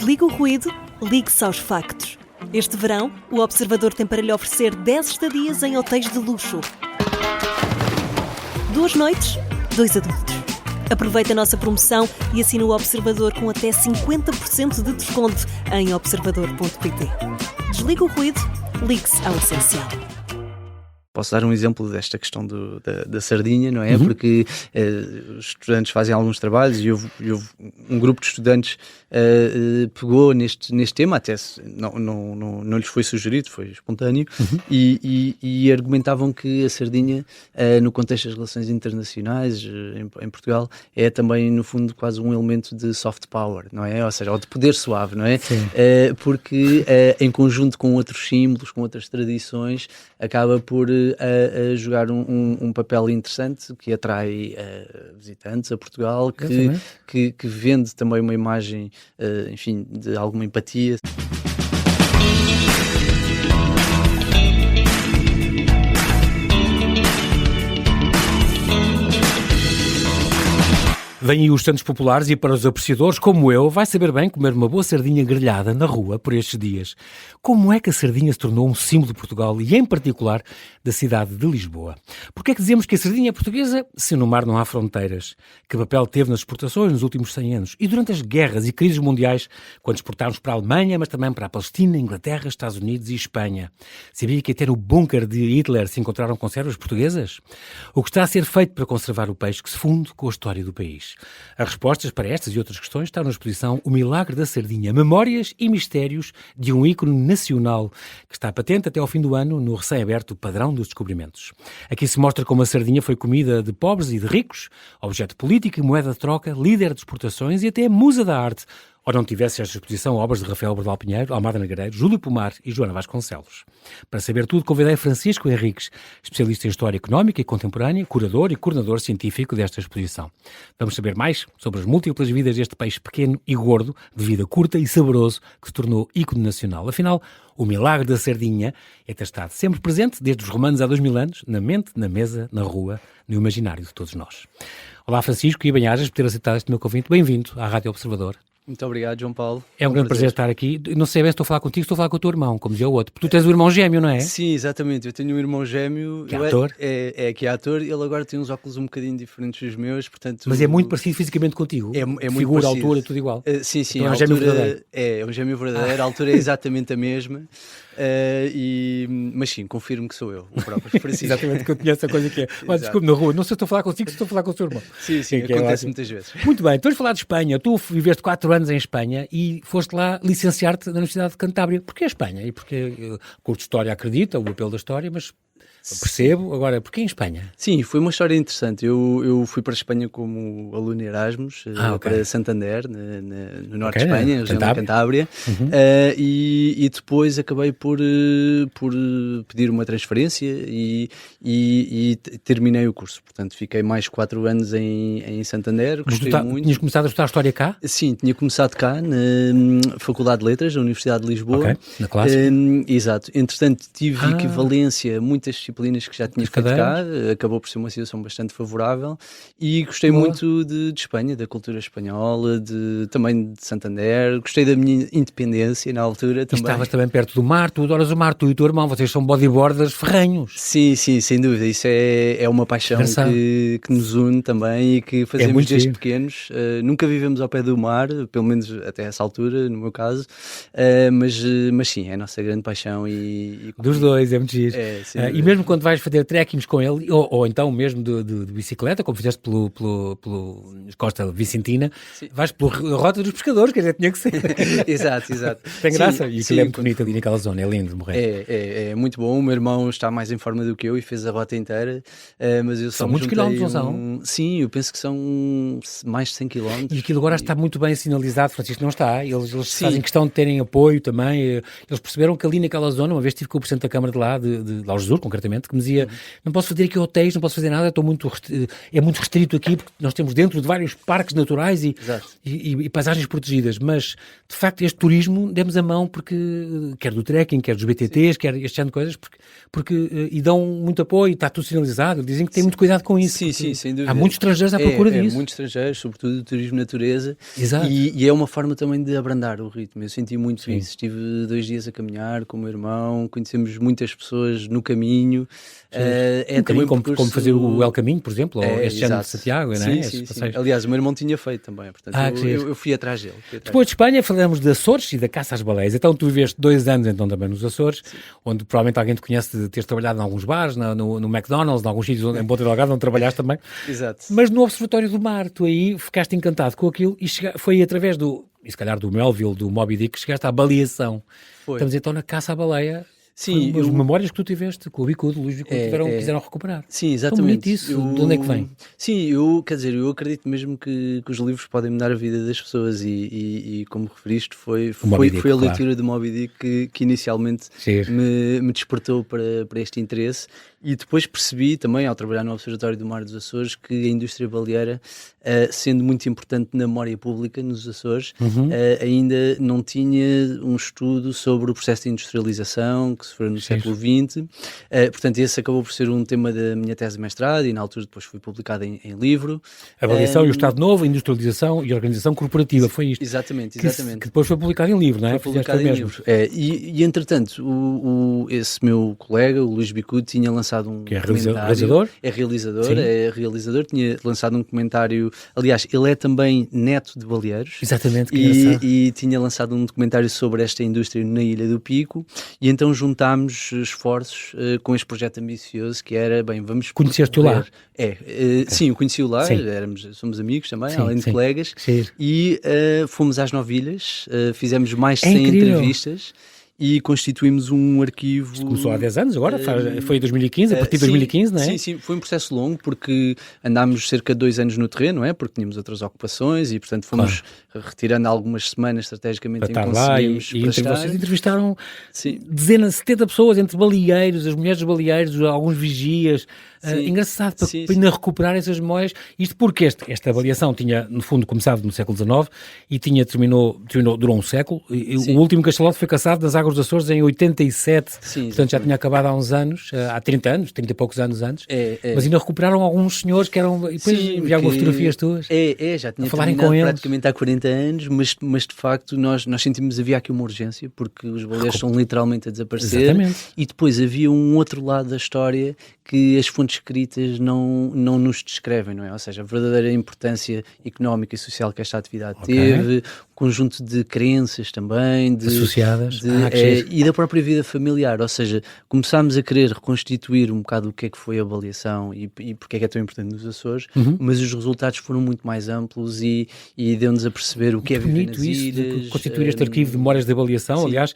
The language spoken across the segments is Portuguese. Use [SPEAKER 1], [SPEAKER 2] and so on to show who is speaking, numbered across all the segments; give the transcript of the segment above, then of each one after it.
[SPEAKER 1] Desliga o ruído, ligue-se aos factos. Este verão, o Observador tem para lhe oferecer 10 estadias em hotéis de luxo. 2 noites, 2 adultos. Aproveite a nossa promoção e assine o Observador com até 50% de desconto em observador.pt. Desliga o ruído, ligue-se ao essencial.
[SPEAKER 2] Posso dar um exemplo desta questão da sardinha, não é? Porque os estudantes fazem alguns trabalhos e houve um grupo de estudantes pegou neste tema, até não lhes foi sugerido, foi espontâneo, e argumentavam que a sardinha, no contexto das relações internacionais em Portugal, é também, no fundo, quase um elemento de soft power, não é? Ou seja, ou de poder suave, não é? Porque em conjunto com outros símbolos, com outras tradições, acaba por a jogar um papel interessante que atrai visitantes a Portugal, que vende também uma imagem, enfim, de alguma empatia.
[SPEAKER 3] Vêm aí os santos populares e para os apreciadores, como eu, vai saber bem comer uma boa sardinha grelhada na rua por estes dias. Como é que a sardinha se tornou um símbolo de Portugal e, em particular, da cidade de Lisboa? Porque é que dizemos que a sardinha é portuguesa se no mar não há fronteiras? Que papel teve nas exportações nos últimos 100 anos? E durante as guerras e crises mundiais, quando exportámos para a Alemanha, mas também para a Palestina, Inglaterra, Estados Unidos e Espanha? Sabia que até no bunker de Hitler se encontraram conservas portuguesas? O que está a ser feito para conservar o peixe que se funde com a história do país? As respostas para estas e outras questões estão na exposição O Milagre da Sardinha, Memórias e Mistérios de um ícone nacional, que está patente até ao fim do ano no recém-aberto Padrão dos Descobrimentos. Aqui se mostra como a sardinha foi comida de pobres e de ricos, objeto político e moeda de troca, líder de exportações e até musa da arte. Ou não tivesse esta exposição obras de Rafael Bordal Pinheiro, Almada Negreiros, Júlio Pomar e Joana Vasconcelos. Para saber tudo, convidei Francisco Henriques, especialista em História Económica e Contemporânea, curador e coordenador científico desta exposição. Vamos saber mais sobre as múltiplas vidas deste peixe pequeno e gordo, de vida curta e saboroso, que se tornou ícone nacional. Afinal, o milagre da sardinha é ter estado sempre presente, desde os romanos há 2000 anos, na mente, na mesa, na rua, no imaginário de todos nós. Olá Francisco e Banhajas, por ter aceitado este meu convite. Bem-vindo à Rádio Observador.
[SPEAKER 2] Muito obrigado, João Paulo.
[SPEAKER 3] É um grande prazer estar aqui. Não sei bem se estou a falar contigo, estou a falar com o teu irmão, como dizia o outro. Tu tens um irmão gêmeo, não é?
[SPEAKER 2] Sim, exatamente. Eu tenho um irmão gêmeo.
[SPEAKER 3] Que é ator?
[SPEAKER 2] Que é ator. Ele agora tem uns óculos um bocadinho diferentes dos meus, portanto...
[SPEAKER 3] Mas é muito parecido fisicamente contigo?
[SPEAKER 2] É muito
[SPEAKER 3] figura,
[SPEAKER 2] parecido.
[SPEAKER 3] Altura, tudo igual?
[SPEAKER 2] Sim.
[SPEAKER 3] Então é um gêmeo verdadeiro?
[SPEAKER 2] É um gêmeo verdadeiro. A altura é exatamente a mesma. Mas sim, confirmo que sou eu, o próprio Francisco.
[SPEAKER 3] Exatamente, que eu conheço a coisa que é. Mas desculpe, na rua, não sei se estou a falar consigo, se estou a falar com o seu irmão.
[SPEAKER 2] Sim, acontece muitas vezes.
[SPEAKER 3] Muito bem, então vamos falar de Espanha. Tu viveste 4 anos em Espanha e foste lá licenciar-te na Universidade de Cantábria. Porquê a Espanha? E porque curto história acredita, o apelo da história, mas... Percebo. Agora, porquê em Espanha?
[SPEAKER 2] Sim, foi uma história interessante. Eu fui para a Espanha como aluno Erasmus, para Santander, no norte de Espanha, na região da Cantábria, e depois acabei por pedir uma transferência e terminei o curso. Portanto, fiquei mais 4 anos em Santander, gostei muito.
[SPEAKER 3] Tinhas começado a estudar História cá?
[SPEAKER 2] Sim, tinha começado cá, na Faculdade de Letras, da Universidade de Lisboa.
[SPEAKER 3] Na classe.
[SPEAKER 2] Exato. Entretanto, tive equivalência a muitas disciplinas que já tinha feito cá, acabou por ser uma situação bastante favorável e gostei muito de Espanha, da cultura espanhola, também de Santander, gostei da minha independência na altura também.
[SPEAKER 3] Estavas também perto do mar, tu adoras o mar, tu e o teu irmão, vocês são bodyboarders ferrenhos.
[SPEAKER 2] Sim, sem dúvida, isso é uma paixão que nos une também e que fazemos desde pequenos. Nunca vivemos ao pé do mar, pelo menos até essa altura, no meu caso, mas sim, é a nossa grande paixão.
[SPEAKER 3] Dos dois, é muito giro. E mesmo quando vais fazer trekkings com ele, ou então mesmo de bicicleta, como fizeste pelo Costa Vicentina, vais pela Rota dos Pescadores, quer dizer, tinha que ser.
[SPEAKER 2] Exato.
[SPEAKER 3] Tem graça, e aquilo é muito bonito ali naquela zona, é lindo de morrer.
[SPEAKER 2] É muito bom, o meu irmão está mais em forma do que eu e fez a rota inteira, mas eu só
[SPEAKER 3] são muitos quilómetros, não são?
[SPEAKER 2] Sim, eu penso que são mais de 100 quilómetros.
[SPEAKER 3] E aquilo agora está muito bem sinalizado, Francisco, não está? Eles fazem questão de terem apoio também, eles perceberam que ali naquela zona, uma vez tive com o Presidente da Câmara de lá, de Algesur, concretamente, antigamente, que me dizia, não posso fazer aqui hotéis, não posso fazer nada, é muito restrito aqui, porque nós temos dentro de vários parques naturais e paisagens protegidas, mas, de facto, este turismo demos a mão porque, quer do trekking, quer dos BTTs, quer este ano de coisas, e dão muito apoio, está tudo sinalizado, dizem que tem muito cuidado com isso.
[SPEAKER 2] Sim, sem dúvida.
[SPEAKER 3] Há muitos estrangeiros à procura disso.
[SPEAKER 2] Muitos estrangeiros, sobretudo do turismo natureza.
[SPEAKER 3] Exato.
[SPEAKER 2] E é uma forma também de abrandar o ritmo. Eu senti muito isso. Estive 2 dias a caminhar com o meu irmão, conhecemos muitas pessoas no caminho.
[SPEAKER 3] Também como fazer o El Caminho, por exemplo, ou este ano de Santiago, não é?
[SPEAKER 2] Sim. Aliás, o meu irmão tinha feito também, portanto eu fui atrás dele.
[SPEAKER 3] Depois de Espanha falamos de Açores e da caça às baleias. Então tu viveste 2 anos então também nos Açores, onde provavelmente alguém te conhece de teres trabalhado em alguns bares, no McDonald's, em alguns sítios em Ponta Delgada, onde trabalhaste também.
[SPEAKER 2] Exato.
[SPEAKER 3] Mas no Observatório do Mar, tu aí ficaste encantado com aquilo e foi através e se calhar do Melville, do Moby Dick, que chegaste à baleação. Estamos então na caça à baleia. Sim, as memórias que tu tiveste com o Bicudo, Luís Bicudo, quiseram recuperar.
[SPEAKER 2] Sim, exatamente.
[SPEAKER 3] Isso, de onde é que vem?
[SPEAKER 2] Sim, eu acredito mesmo que os livros podem mudar a vida das pessoas e como referiste, foi a leitura de Moby Dick que inicialmente me despertou para este interesse. E depois percebi também, ao trabalhar no Observatório do Mar dos Açores, que a indústria baleeira, sendo muito importante na memória pública nos Açores, ainda não tinha um estudo sobre o processo de industrialização que se foi no século XX. Portanto, esse acabou por ser um tema da minha tese de mestrado e na altura depois foi publicado em livro.
[SPEAKER 3] A baleação e o Estado Novo, a industrialização e a organização corporativa, foi isto.
[SPEAKER 2] Exatamente.
[SPEAKER 3] Que depois foi publicado em livro, não é?
[SPEAKER 2] Foi publicado em livro. E entretanto, esse meu colega, o Luís Bicudo, tinha lançado um
[SPEAKER 3] realizador?
[SPEAKER 2] É realizador, tinha lançado um documentário, aliás, ele é também neto de baleeiros.
[SPEAKER 3] Exatamente,
[SPEAKER 2] e tinha lançado um documentário sobre esta indústria na Ilha do Pico, e então juntámos esforços com este projeto ambicioso que era, vamos...
[SPEAKER 3] Conheceste-o lá?
[SPEAKER 2] Sim, eu conheci-o lá, somos amigos também, além de colegas, e fomos às Novilhas, fizemos mais de 100 entrevistas, e constituímos um arquivo...
[SPEAKER 3] Isto começou há 10 anos agora? Foi em 2015, a partir de 2015, não é?
[SPEAKER 2] Sim, foi um processo longo porque andámos cerca de 2 anos no terreno, não é? Porque tínhamos outras ocupações e, portanto, fomos retirando algumas semanas estrategicamente
[SPEAKER 3] para estar lá e vocês entrevistaram dezenas, 70 pessoas, entre baleeiros, as mulheres dos baleeiros, alguns vigias. Engraçado, para ainda recuperar essas memórias. Isto porque esta avaliação tinha, no fundo, começado no século XIX e durou um século. O último cachalote foi caçado nas Águas dos Açores em 87. Portanto, já tinha acabado há uns anos, há 30 anos, 30 e poucos anos antes. Mas ainda recuperaram alguns senhores que eram... E depois vi algumas fotografias tuas.
[SPEAKER 2] Já tinha terminado praticamente há 40 anos, mas de facto nós sentimos que havia aqui uma urgência, porque os baleiros são literalmente a desaparecer.
[SPEAKER 3] Exatamente.
[SPEAKER 2] E depois havia um outro lado da história que as fontes escritas não nos descrevem, não é? Ou seja, a verdadeira importância económica e social que esta atividade teve, um conjunto de crenças também,
[SPEAKER 3] associadas,
[SPEAKER 2] e da própria vida familiar, ou seja, começámos a querer reconstituir um bocado o que é que foi a baleação e porque é que é tão importante nos Açores, mas os resultados foram muito mais amplos e deu-nos a perceber o que é viver nas ilhas.
[SPEAKER 3] De constituir este arquivo de memórias de avaliação, aliás,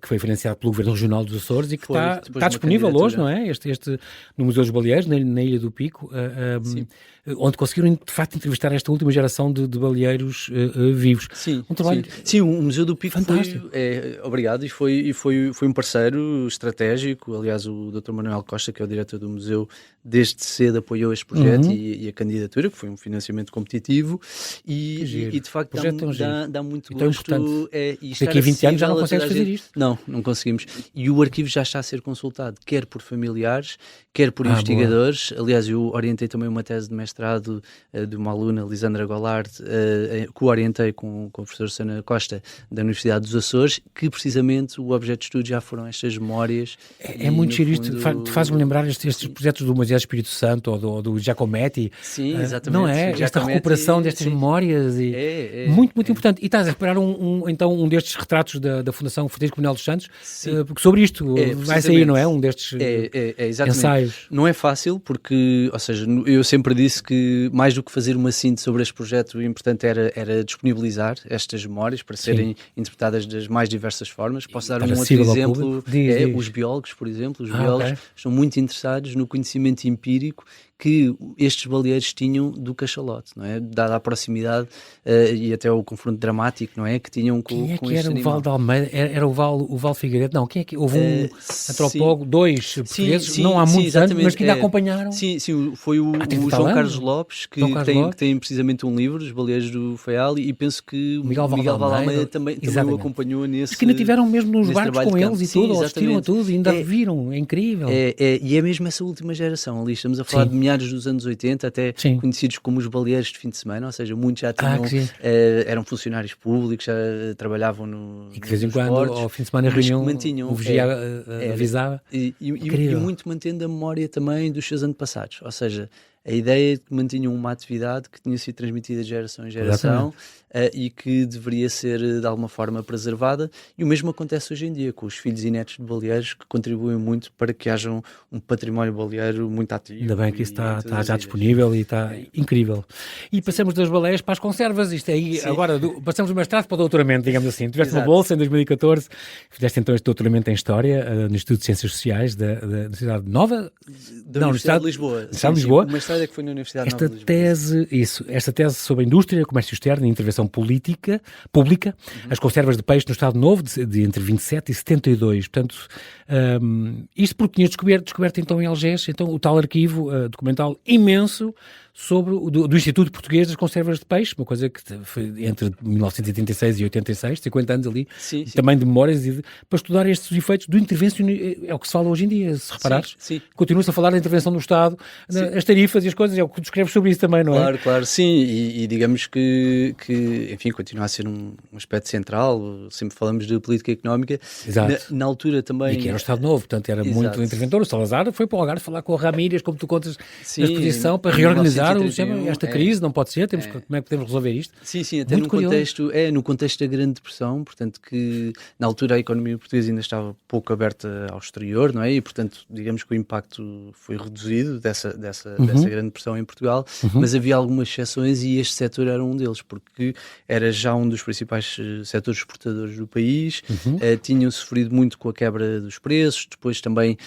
[SPEAKER 3] que foi financiado pelo Governo Regional dos Açores e que está disponível hoje, não é? No Museu dos Baleeiros, na Ilha do Pico, onde conseguiram, de facto, entrevistar esta última geração de baleeiros vivos. Um trabalho...
[SPEAKER 2] Sim, o Museu do Pico
[SPEAKER 3] fantástico.
[SPEAKER 2] Obrigado, e foi um parceiro estratégico. Aliás, o Dr. Manuel Costa, que é o diretor do museu, desde cedo apoiou este projeto e a candidatura, que foi um financiamento competitivo, e de facto dá muito gosto.
[SPEAKER 3] Daqui a 20 anos já não consegues fazer isto?
[SPEAKER 2] Não conseguimos. E o arquivo já está a ser consultado, quer por familiares, quer por investigadores. Boa. Aliás, eu orientei também uma tese de mestrado de uma aluna, Lisandra Goulart, que orientei com a professora Susana Costa, da Universidade dos Açores, que precisamente o objeto de estudo já foram estas memórias.
[SPEAKER 3] É muito giro isto, faz-me lembrar estes projetos do Moisés Espírito Santo ou do Giacometti.
[SPEAKER 2] Sim, exatamente.
[SPEAKER 3] Não é? Esta recuperação destas memórias. Muito importante. E estás a reparar então um destes retratos da Fundação Francisco Manuel dos Santos, porque sobre isto vai sair, não é? Um destes ensaios.
[SPEAKER 2] Não é fácil, porque, ou seja, eu sempre disse que mais do que fazer uma síntese sobre este projeto, o importante era disponibilizar estas memórias para serem interpretadas das mais diversas formas. Posso dar um outro exemplo? Os biólogos, por exemplo. Os biólogos estão muito interessados no conhecimento empírico que estes baleeiros tinham do cachalote, não é? Dada a proximidade e até o confronto dramático, não é? Que tinham com
[SPEAKER 3] Quem é que
[SPEAKER 2] este
[SPEAKER 3] era o
[SPEAKER 2] animal.
[SPEAKER 3] Val de Almeida? Era o Val Figueiredo? Não, quem é que... Houve um antropólogo, dois portugueses, não há muitos anos, mas que ainda acompanharam.
[SPEAKER 2] Sim, foi o João Carlos Lopes, que tem precisamente um livro, Os Baleeiros do Faial, e penso que o Miguel Val de Almeida também o acompanhou nesse.
[SPEAKER 3] Mas que ainda tiveram mesmo nos barcos com eles e tudo, assistiram a tudo, e ainda viram, é incrível.
[SPEAKER 2] E é mesmo essa última geração ali, estamos a falar de meados dos anos 80, até conhecidos como os baleeiros de fim de semana, ou seja, muitos já tinham, eram funcionários públicos, já trabalhavam no
[SPEAKER 3] e que de vez em quando, ao fim de semana, reunião, o vigia avisava.
[SPEAKER 2] E muito mantendo a memória também dos seus antepassados, ou seja, a ideia de que mantinham uma atividade que tinha sido transmitida de geração em geração e que deveria ser de alguma forma preservada, e o mesmo acontece hoje em dia com os filhos e netos de baleeiros, que contribuem muito para que haja um património baleeiro muito ativo.
[SPEAKER 3] Ainda bem que isso está já disponível e está incrível. E passamos das baleias para as conservas, isto aí, agora passamos do mestrado para o doutoramento, digamos assim. Tiveste uma bolsa em 2014, fizeste então este doutoramento em História no Instituto de Ciências Sociais da Universidade Nova?
[SPEAKER 2] Da Universidade de Lisboa.
[SPEAKER 3] Universidade de Lisboa.
[SPEAKER 2] O mestrado é que foi na Universidade Nova de Lisboa.
[SPEAKER 3] Esta tese sobre a indústria, comércio externo e intervenção pública, as conservas de peixe no Estado Novo, de entre 27 e 72. Portanto, isto porque tinha descoberto então em Algés, então, o tal arquivo documental imenso sobre do Instituto Português das Conservas de Peixe, uma coisa que foi entre 1986 e 86, 50 anos ali, também de memórias, para estudar estes efeitos do intervencionismo. É o que se fala hoje em dia, se reparares. Continua-se a falar da intervenção do Estado, as tarifas e as coisas, é o que tu escreves sobre isso também, não é?
[SPEAKER 2] Claro, sim, e digamos que, enfim, continua a ser um aspecto central, sempre falamos de política económica. Na altura também...
[SPEAKER 3] E que era o Estado Novo, portanto era muito interventor. O Salazar foi para o Algarve falar com o Ramírez, como tu contas na exposição, para reorganizar esta crise, não pode ser, como é que podemos resolver isto?
[SPEAKER 2] Sim, até no contexto da Grande Depressão, portanto que na altura a economia portuguesa ainda estava pouco aberta ao exterior, não é? E portanto, digamos que o impacto foi reduzido dessa Grande Depressão em Portugal, mas havia algumas exceções e este setor era um deles, porque era já um dos principais setores exportadores do país, tinham sofrido muito com a quebra dos preços, depois também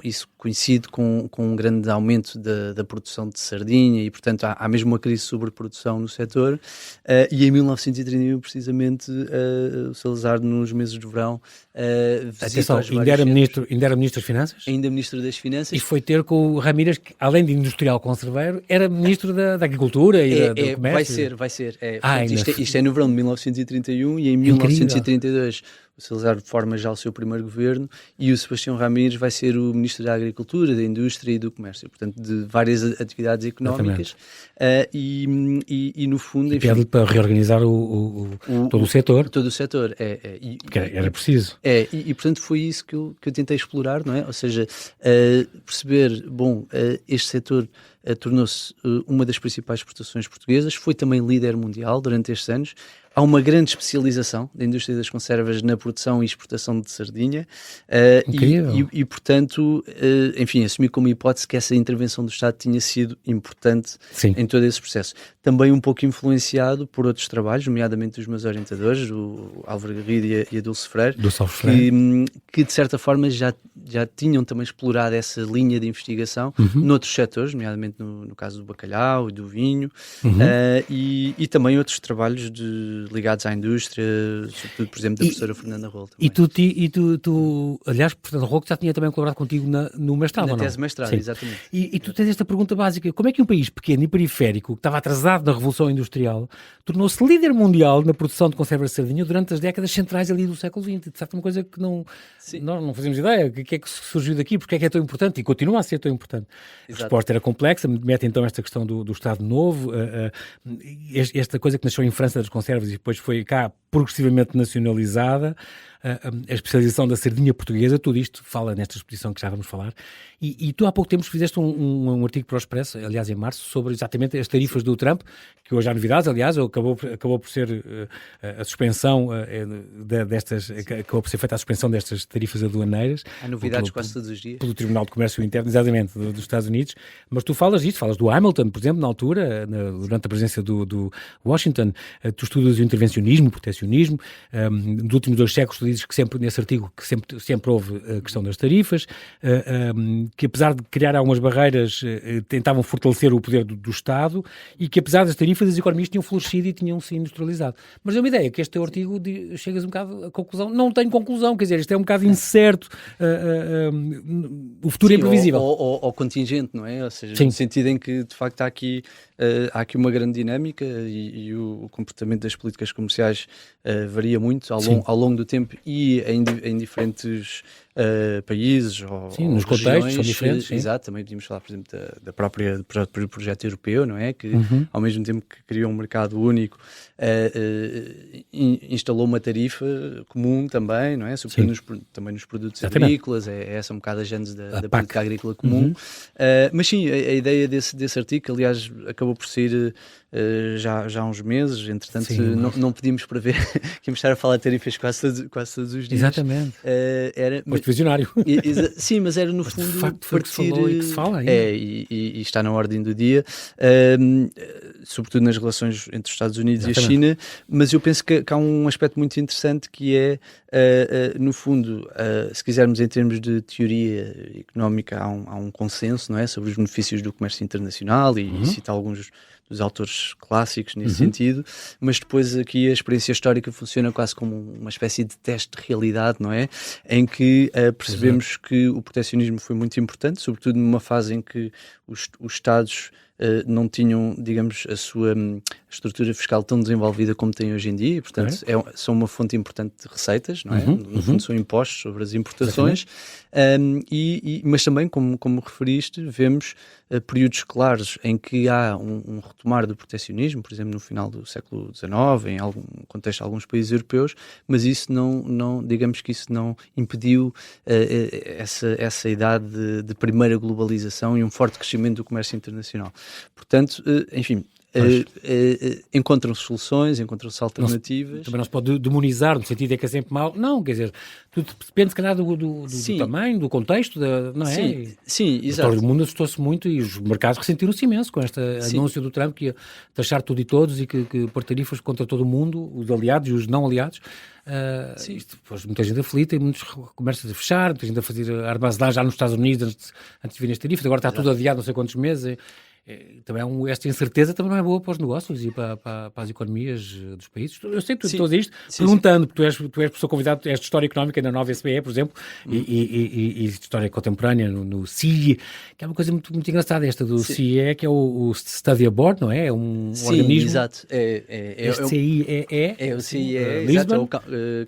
[SPEAKER 2] isso coincide com um grande aumento da produção de sardinha e, portanto, há mesmo uma crise de sobreprodução no setor. E em 1931, precisamente, o Salazar, nos meses de verão,
[SPEAKER 3] ainda era ministro das Finanças?
[SPEAKER 2] Ainda ministro das Finanças.
[SPEAKER 3] E foi ter com o Ramírez, que, além de industrial conserveiro, era ministro da Agricultura e do Comércio.
[SPEAKER 2] Vai ser. Isto é no verão de 1931 e em 1932 o Salazar forma já o seu primeiro governo e o Sebastião Ramírez vai ser o ministro da Agricultura, da Indústria e do Comércio, portanto de várias atividades económicas e no fundo...
[SPEAKER 3] E pede-lhe para reorganizar todo o setor.
[SPEAKER 2] Todo o setor,
[SPEAKER 3] porque era preciso.
[SPEAKER 2] E portanto foi isso que eu tentei explorar, não é? Ou seja, perceber, este setor tornou-se uma das principais exportações portuguesas, foi também líder mundial durante estes anos. Há uma grande especialização da indústria das conservas na produção e exportação de sardinha e portanto, enfim, assumi como hipótese que essa intervenção do Estado tinha sido importante em todo esse processo. Também um pouco influenciado por outros trabalhos, nomeadamente dos meus orientadores, o Álvaro Garrido e a Dulce Freire, que de certa forma já tinham também explorado essa linha de investigação noutros setores, nomeadamente no caso do bacalhau e do vinho, e também outros trabalhos ligados à indústria, sobretudo, por exemplo, da professora Fernanda Rolo.
[SPEAKER 3] E tu, aliás, Fernanda Rolo, já tinha também colaborado contigo no mestrado,
[SPEAKER 2] na
[SPEAKER 3] ou não?
[SPEAKER 2] tese de mestrado, exatamente.
[SPEAKER 3] E tu tens esta pergunta básica: como é que um país pequeno e periférico, que estava atrasado na Revolução Industrial, tornou-se líder mundial na produção de conservas de sardinha durante as décadas centrais ali do século XX? De certo, uma coisa que nós não fazemos ideia. O que é que surgiu daqui? Porque é que é tão importante? E continua a ser tão importante. Exato. A resposta era complexa, mete então esta questão do Estado Novo, esta coisa que nasceu em França das conservas e depois foi cá progressivamente nacionalizada, a especialização da sardinha portuguesa, tudo isto fala nesta exposição que já vamos falar. E tu há pouco tempo fizeste um artigo para o Expresso, aliás em março, sobre exatamente as tarifas do Trump, que hoje há novidades, aliás, acabou por ser a suspensão destas, acabou por ser feita a suspensão destas tarifas aduaneiras.
[SPEAKER 2] Há novidades quase todos os dias.
[SPEAKER 3] Pelo Tribunal de Comércio Interno, exatamente, dos Estados Unidos. Mas tu falas do Hamilton, por exemplo, na altura, durante a presença do Washington, tu estudas o intervencionismo, o proteccionismo, proteccionismo. Nos últimos 2 séculos, tu dizes que sempre, nesse artigo, que sempre houve a questão das tarifas, que apesar de criar algumas barreiras, tentavam fortalecer o poder do Estado, e que apesar das tarifas, as economias tinham florescido e tinham-se industrializado. Mas é uma ideia que este teu artigo chegas um bocado à conclusão, não tem conclusão, quer dizer, isto é um bocado incerto, o futuro é imprevisível.
[SPEAKER 2] Ou contingente, não é? Ou seja,
[SPEAKER 3] Sim.
[SPEAKER 2] no sentido em que, de facto, há aqui uma grande dinâmica e o comportamento das políticas comerciais varia muito ao longo do tempo e em diferentes países ou
[SPEAKER 3] nos contextos são diferentes.
[SPEAKER 2] Exato, também podíamos falar, por exemplo, do próprio projeto europeu, não é? Que ao mesmo tempo que criou um mercado único, instalou uma tarifa comum também, não é? Sobretudo também nos produtos agrícolas, é essa um bocado a gênese da política agrícola comum. Mas sim, a ideia desse artigo, que aliás acabou por sair já há uns meses, entretanto não podíamos prever que íamos estar a falar de tarifas quase todos os dias.
[SPEAKER 3] Exatamente. Mas visionário.
[SPEAKER 2] Sim, mas era no fundo
[SPEAKER 3] de facto foi partir, que se falou e que se fala ainda.
[SPEAKER 2] E está na ordem do dia, sobretudo nas relações entre os Estados Unidos e a China, mas eu penso que há um aspecto muito interessante que é, no fundo, se quisermos em termos de teoria económica, há um consenso, não é, sobre os benefícios do comércio internacional e cita alguns dos autores clássicos nesse sentido, mas depois aqui a experiência histórica funciona quase como uma espécie de teste de realidade, não é? Em que percebemos que o proteccionismo foi muito importante, sobretudo numa fase em que os Estados não tinham, digamos, a sua estrutura fiscal tão desenvolvida como têm hoje em dia, e, portanto, são uma fonte importante de receitas, não é? No fundo, são impostos sobre as importações, mas também, como referiste, vemos períodos claros em que há um retomar do proteccionismo, por exemplo, no final do século XIX, em algum contexto de alguns países europeus, mas isso não digamos que isso não impediu essa idade de primeira globalização e um forte crescimento do comércio internacional. Portanto, enfim, encontram-se soluções, encontram-se alternativas.
[SPEAKER 3] Também não se pode demonizar, no sentido é que é sempre mau. Não, quer dizer, tudo depende, se calhar, do tamanho, do contexto, não é?
[SPEAKER 2] Sim, exato.
[SPEAKER 3] O mundo assustou-se muito e os mercados ressentiram-se imenso com este anúncio do Trump que ia taxar tudo e todos e que pôr tarifas contra todo o mundo, os aliados e os não aliados. Isto pôs muita gente aflita e muitos comércios a fechar, muita gente a fazer armazenagem já nos Estados Unidos antes de virem as tarifas. Agora está tudo adiado não sei quantos meses. Também esta incerteza também não é boa para os negócios e para as economias dos países. Eu sei que tu estás isto perguntando, porque tu és professor convidado, és de História Económica na Nova SBE, por exemplo, e História Contemporânea no CIE, que é uma coisa muito, muito engraçada, esta do CIE, que é o Study Abroad, não é? É um organismo.
[SPEAKER 2] Exato.
[SPEAKER 3] Este CIE
[SPEAKER 2] é o CIE,
[SPEAKER 3] Lisbon,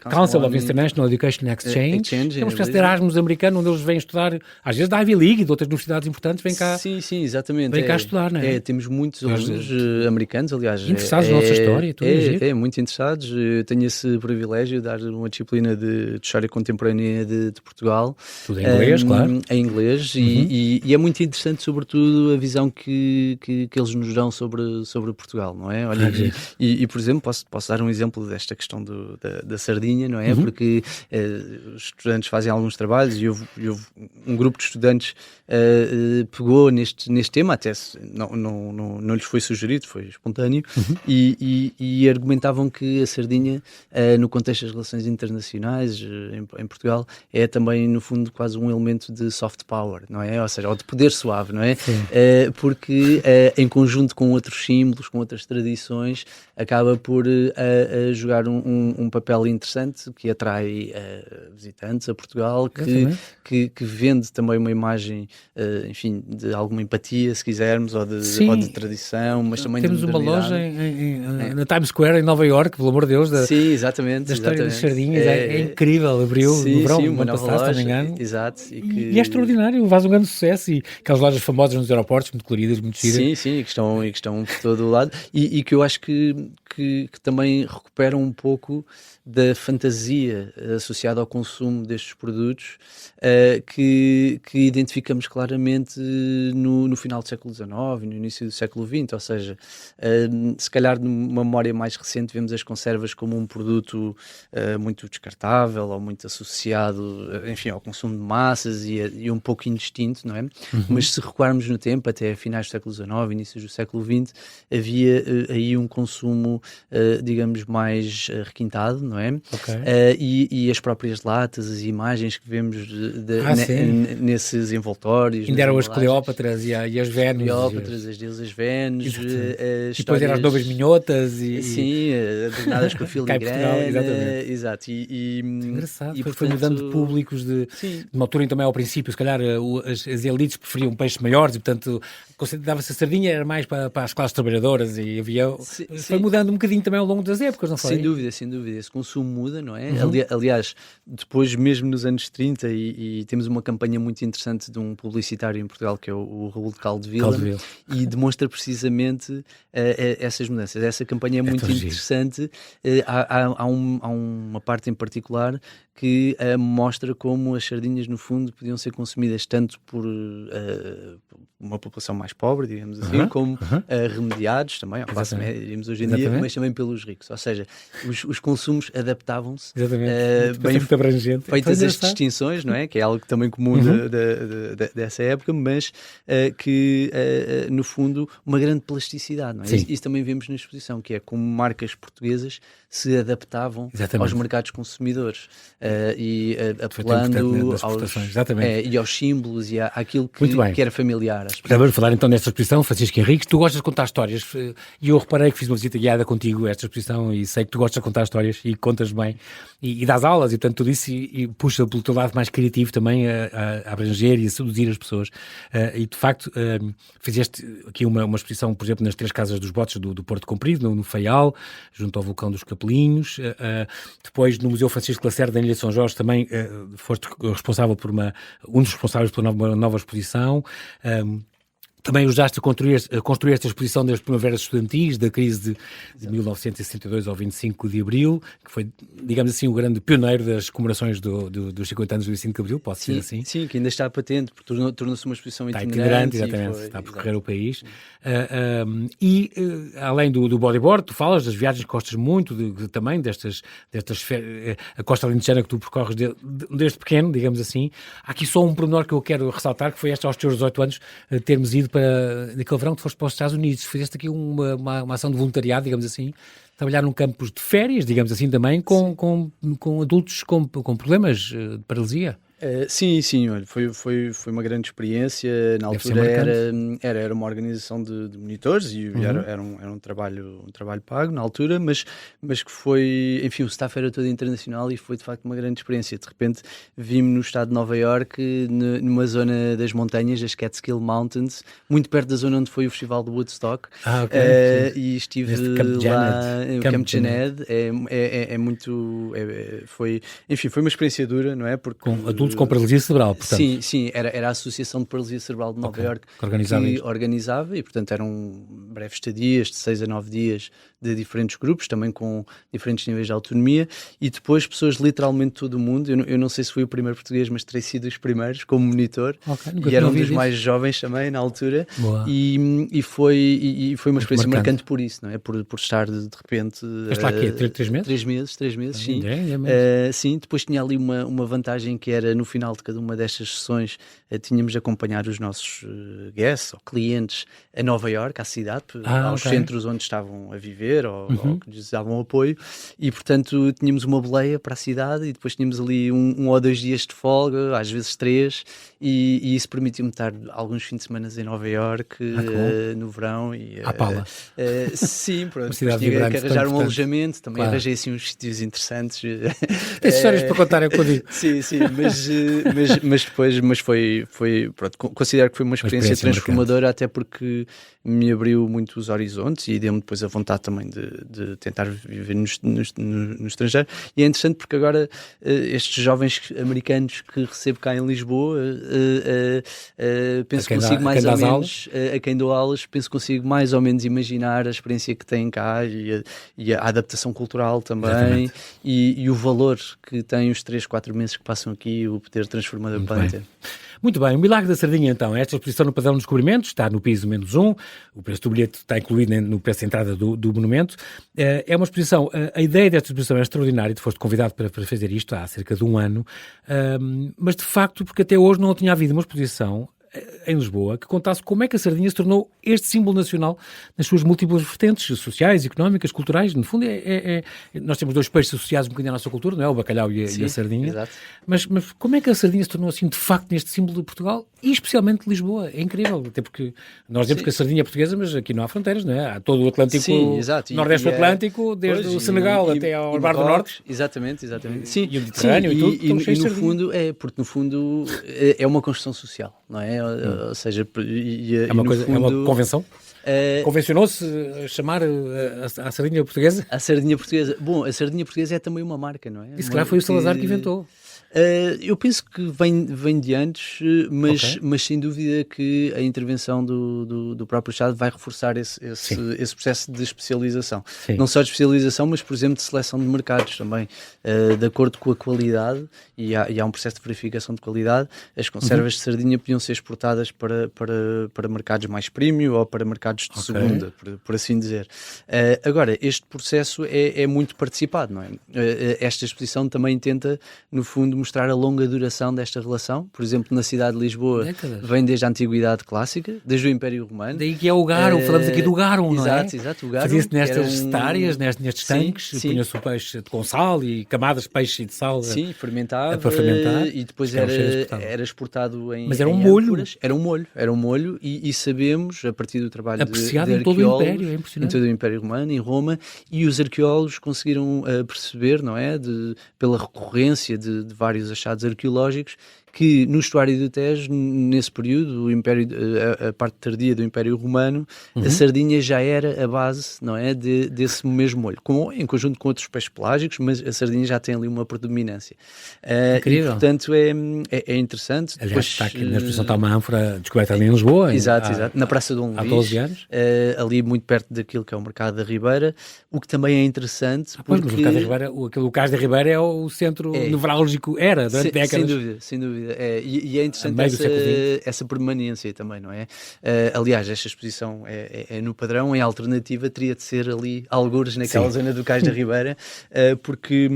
[SPEAKER 3] Council of International Education Exchange, que é uma espécie de Erasmus americano, onde eles vêm estudar, às vezes da Ivy League e de outras universidades importantes, vêm cá.
[SPEAKER 2] Sim, exatamente.
[SPEAKER 3] Vêm cá estudar, não é?
[SPEAKER 2] Temos muitos alunos americanos, aliás.
[SPEAKER 3] Interessados na nossa história, tudo
[SPEAKER 2] muito interessados. Eu tenho esse privilégio de dar uma disciplina de História Contemporânea de Portugal.
[SPEAKER 3] Tudo em inglês, claro.
[SPEAKER 2] Em inglês, e é muito interessante, sobretudo, a visão que eles nos dão sobre Portugal, não é? Olha, e por exemplo, posso dar um exemplo desta questão da sardinha, não é? Porque os estudantes fazem alguns trabalhos e houve um grupo de estudantes pegou neste tema, até não lhes foi sugerido, foi espontâneo, e argumentavam que a sardinha, no contexto das relações internacionais em Portugal, é também, no fundo, quase um elemento de soft power, não é? Ou seja, ou de poder suave, não é? Porque, em conjunto com outros símbolos, com outras tradições, acaba por jogar um papel interessante que atrai visitantes a Portugal, que vende também uma imagem, enfim, de alguma empatia, se quisermos, ou de tradição, mas também
[SPEAKER 3] temos
[SPEAKER 2] de
[SPEAKER 3] uma loja na Times Square, em Nova Iorque, pelo amor de Deus, da história das sardinhas, é incrível, abriu no verão,
[SPEAKER 2] uma nova loja,
[SPEAKER 3] se não me engano.
[SPEAKER 2] Exato.
[SPEAKER 3] E é extraordinário, faz um grande sucesso, e aquelas lojas famosas nos aeroportos, muito coloridas, muito giras.
[SPEAKER 2] Sim, que estão por todo o lado, e que eu acho que também recuperam um pouco da fantasia associada ao consumo destes produtos, que identificamos claramente no final do século XIX, XIX e no início do século XX, ou seja, se calhar numa memória mais recente vemos as conservas como um produto muito descartável ou muito associado, enfim, ao consumo de massas e um pouco indistinto, não é? Mas se recuarmos no tempo, até finais do século XIX, inícios do século XX, havia aí um consumo, digamos, mais requintado, não é?
[SPEAKER 3] Okay.
[SPEAKER 2] E as próprias latas, as imagens que vemos nesses envoltórios.
[SPEAKER 3] Ainda eram as Cleópatras e as Vénus.
[SPEAKER 2] Cleópatras, as deusas Vénus.
[SPEAKER 3] E depois eram as novas minhotas.
[SPEAKER 2] Sim, adornadas com a filigrana. Exato.
[SPEAKER 3] Engraçado, foi mudando de públicos de uma altura também ao princípio, se calhar as elites preferiam peixes maiores e, portanto, dava-se a sardinha, era mais para as classes trabalhadoras e havia... Foi mudando um bocadinho também ao longo das épocas, não foi?
[SPEAKER 2] Sem dúvida. Esse consumo muda, não é? Aliás, depois mesmo nos anos 30 e temos uma campanha muito interessante de um publicitário em Portugal que é o Raul de Caldevila e demonstra precisamente essas mudanças. Essa campanha é muito interessante. Há uma parte em particular que mostra como as sardinhas, no fundo, podiam ser consumidas tanto por uma população mais pobre, digamos assim, como remediados também, à classe média, diríamos hoje em dia, mas também pelos ricos. Ou seja, os consumos adaptavam-se.
[SPEAKER 3] Bem muito abrangente.
[SPEAKER 2] Feitas as distinções, não é? Que é algo também comum dessa época, mas que, no fundo, uma grande plasticidade, não é? Isso também vemos na exposição, que é como marcas portuguesas se adaptavam aos mercados consumidores e apelando aos símbolos e àquilo que era familiar.
[SPEAKER 3] Vamos falar então nesta exposição, Francisco Henriques. Tu gostas de contar histórias e eu reparei que fiz uma visita guiada contigo a esta exposição e sei que tu gostas de contar histórias e contas bem e dás aulas e portanto tudo isso e puxa pelo teu lado mais criativo também a abranger e a seduzir as pessoas e de facto fizeste aqui uma exposição, por exemplo, nas 3 casas dos botes do Porto Comprido, no Faial, junto ao vulcão dos Capelinhos, depois no Museu Francisco Lacerda em Ilha de São Jorge também foste responsável por um dos responsáveis pela nova exposição. Também ajudaste a construir esta exposição das primaveras estudantis, da crise de 1962 ao 25 de Abril, que foi, digamos assim, o grande pioneiro das comemorações dos 50 anos do 25 de Abril, pode ser assim?
[SPEAKER 2] Sim, que ainda está patente, porque tornou-se uma exposição
[SPEAKER 3] itinerante. Exatamente, está a percorrer o país. Além do bodyboard, tu falas das viagens que gostas muito, também destas a Costa Alentejana que tu percorres desde pequeno, digamos assim. Há aqui só um pormenor que eu quero ressaltar, que foi aos teus 18 anos termos ido naquele verão que tu foste para os Estados Unidos. Fizeste aqui uma ação de voluntariado, digamos assim, trabalhar num campus de férias, digamos assim, também, com adultos com problemas de paralisia.
[SPEAKER 2] Sim, olha, foi uma grande experiência. Na altura era uma organização de monitores e era um trabalho pago na altura, mas que foi, enfim, o staff era todo internacional e foi de facto uma grande experiência. De repente vimos no estado de Nova Iorque, numa zona das montanhas, as Catskill Mountains, muito perto da zona onde foi o festival de Woodstock. E estive lá no Camp Jened. Foi uma experiência dura, não é? Porque
[SPEAKER 3] com adultos com paralisia cerebral, portanto.
[SPEAKER 2] Sim, era a Associação de Paralisia Cerebral de Nova Iorque que organizava e, portanto, eram breves estadias de 6 a 9 dias de diferentes grupos, também com diferentes níveis de autonomia, e depois pessoas literalmente de todo o mundo. Eu não sei se fui o primeiro português, mas terei sido os primeiros como monitor, e era um dos mais jovens também na altura, e foi uma experiência marcante por isso, não é? Por estar de repente...
[SPEAKER 3] Estás lá aqui, 3 meses?
[SPEAKER 2] 3 meses, sim. Sim, depois tinha ali uma vantagem que era, no final de cada uma destas sessões, tínhamos de acompanhar os nossos guests ou clientes a Nova Iorque, à cidade, aos centros onde estavam a viver, ou que lhes davam apoio, e portanto tínhamos uma boleia para a cidade e depois tínhamos ali 1 ou 2 dias de folga, às vezes 3, e isso permitiu-me estar alguns fins de semana em Nova Iorque no verão.
[SPEAKER 3] À pala.
[SPEAKER 2] Sim, pronto, tinha que arranjar um alojamento, também arranjei assim uns sítios interessantes.
[SPEAKER 3] Tens histórias para contar, eu digo.
[SPEAKER 2] Sim, mas foi pronto, considero que foi uma experiência transformadora, até porque me abriu muito os horizontes e deu-me depois a vontade também de tentar viver no estrangeiro. E é interessante porque agora estes jovens americanos que recebo cá em Lisboa, penso que consigo mais ou menos, a quem dou aulas, penso que consigo mais ou menos imaginar a experiência que têm cá e a adaptação cultural também, e o valor que têm os 3, 4 meses que passam aqui, o poder transformador que podem ter.
[SPEAKER 3] Muito bem, o milagre da sardinha então. Esta exposição no Padrão dos Descobrimentos está no piso -1, o preço do bilhete está incluído no preço de entrada do monumento. É uma exposição, a ideia desta exposição é extraordinária, tu foste convidado para fazer isto há cerca de um ano, mas de facto, porque até hoje não tinha havido uma exposição em Lisboa, que contasse como é que a sardinha se tornou este símbolo nacional nas suas múltiplas vertentes, sociais, económicas, culturais. No fundo, nós temos dois peixes associados um bocadinho à nossa cultura, não é? O bacalhau e a sardinha.
[SPEAKER 2] Exato.
[SPEAKER 3] Mas como é que a sardinha se tornou assim, de facto, neste símbolo de Portugal e especialmente de Lisboa? É incrível, até porque nós dizemos que a sardinha é portuguesa, mas aqui não há fronteiras, não é? Há todo o Atlântico, Nordeste do Atlântico, desde o Senegal até ao Mar do Norte.
[SPEAKER 2] Exatamente. Sim,
[SPEAKER 3] e o Mediterrâneo e tudo.
[SPEAKER 2] E no fundo, porque no fundo é uma construção social, não é? Ou seja,
[SPEAKER 3] é uma convenção? Convencionou-se chamar a sardinha portuguesa?
[SPEAKER 2] A sardinha portuguesa. Bom, a sardinha portuguesa é também uma marca, não é?
[SPEAKER 3] E se calhar foi o Salazar que inventou.
[SPEAKER 2] Eu penso que vem de antes, mas sem dúvida que a intervenção do próprio Estado vai reforçar esse processo de especialização. Sim. Não só de especialização, mas, por exemplo, de seleção de mercados também, de acordo com a qualidade, e há um processo de verificação de qualidade. As conservas de sardinha podiam ser exportadas para mercados mais premium ou para mercados de segunda, por assim dizer. Agora, este processo é muito participado, não é? Esta exposição também tenta, no fundo, mostrar a longa duração desta relação. Por exemplo, na cidade de Lisboa, vem desde a Antiguidade Clássica, desde o Império Romano.
[SPEAKER 3] Daí que é o garum, falamos aqui do garum, não é?
[SPEAKER 2] Exato, o garum.
[SPEAKER 3] Fazia-se nestas estárias, nestes tanques, punha-se o peixe com sal e camadas de peixe e de sal.
[SPEAKER 2] Sim, fermentava.
[SPEAKER 3] Para fermentar.
[SPEAKER 2] E depois era exportado em
[SPEAKER 3] Mas era um molho.
[SPEAKER 2] Era um molho e sabemos, a partir do trabalho
[SPEAKER 3] apreciado
[SPEAKER 2] de
[SPEAKER 3] em todo o Império,
[SPEAKER 2] é
[SPEAKER 3] impressionante.
[SPEAKER 2] Em todo o Império Romano, em Roma, e os arqueólogos conseguiram perceber, não é? Pela recorrência de vários achados arqueológicos, que no estuário do Tejo, nesse período, a parte tardia do Império Romano, a sardinha já era a base, não é, desse mesmo molho, em conjunto com outros peixes pelágicos, mas a sardinha já tem ali uma predominância.
[SPEAKER 3] Incrível.
[SPEAKER 2] E, portanto, é interessante.
[SPEAKER 3] Aliás, está aqui na exposição, está uma ânfora descoberta ali em Lisboa.
[SPEAKER 2] Exato, na Praça de Dom Luís.
[SPEAKER 3] Há 12 anos.
[SPEAKER 2] Ali muito perto daquilo que é o Mercado da Ribeira, o que também é interessante.
[SPEAKER 3] Mas o Mercado da Ribeira, o Cais da Ribeira é o centro nevrálgico, era durante décadas.
[SPEAKER 2] Sem dúvida. E é interessante essa permanência também, não é? Aliás, esta exposição é no Padrão, em alternativa teria de ser ali algures naquela zona do Cais da Ribeira, porque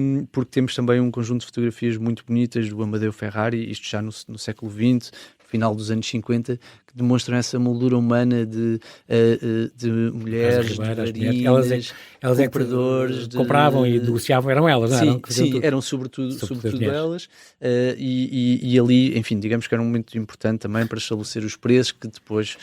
[SPEAKER 2] temos também um conjunto de fotografias muito bonitas do Amadeu Ferrari, isto já no século XX, final dos anos 50, que demonstram essa moldura humana de mulheres, de varinhas,
[SPEAKER 3] elas
[SPEAKER 2] compradores.
[SPEAKER 3] Compravam e negociavam, eram elas, não eram?
[SPEAKER 2] Sim, eram sobretudo elas, e ali, enfim, digamos que era um momento importante também para estabelecer os preços que depois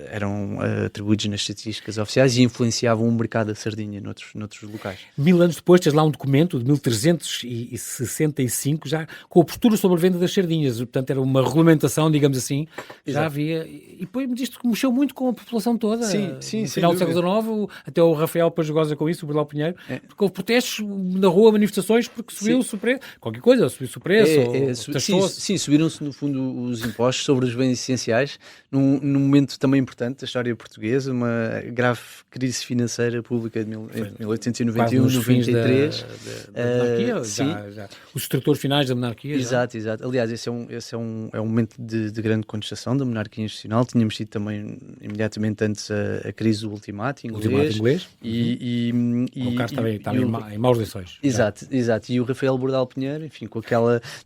[SPEAKER 2] eram atribuídos nas estatísticas oficiais e influenciavam o mercado da sardinha noutros locais.
[SPEAKER 3] 1000 anos depois tens lá um documento de 1365, já com a postura sobre a venda das sardinhas, portanto era uma regulamentação, digamos assim. Já havia, e depois isto mexeu muito com a população toda.
[SPEAKER 2] Sim,
[SPEAKER 3] no final do século XIX, até o Rafael depois goza com isso, o Bernal Pinheiro, porque houve protestos na rua, manifestações, porque subiu-se o preço, qualquer coisa, subiu-se o preço,
[SPEAKER 2] sim, subiram-se no fundo os impostos sobre os bens essenciais, num momento também importante da história portuguesa, uma grave crise financeira pública de 1891, 93.
[SPEAKER 3] Da monarquia, já. Os estrutores finais da monarquia.
[SPEAKER 2] Exato. Aliás, esse é um momento de grande contestação da monarquia institucional. Tínhamos tido também, imediatamente antes, a crise do ultimato inglês.
[SPEAKER 3] O Carlos estava em maus lençóis.
[SPEAKER 2] Exato. E o Rafael Bordal Pinheiro, enfim, com